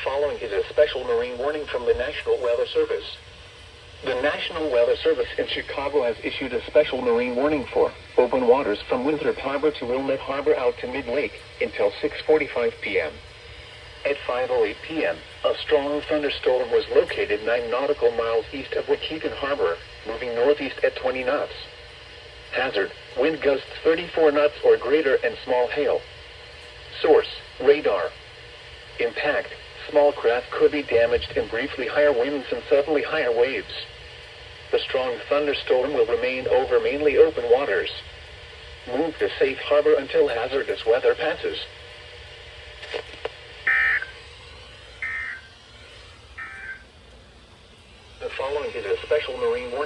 following is a special marine warning from the National Weather Service. The National Weather Service in Chicago has issued a special marine warning for open waters from Winthrop Harbor to Wilmette Harbor out to Mid-Lake until 6:45 p.m. At 5:08 p.m., a strong thunderstorm was located 9 nautical miles east of Waukegan Harbor, moving northeast at 20 knots. Hazard, wind gusts 34 knots or greater and small hail. Source, radar. Impact, small craft could be damaged and briefly higher winds and suddenly higher waves. The strong thunderstorm will remain over mainly open waters. Move to safe harbor until hazardous weather passes. The following is a special marine warning.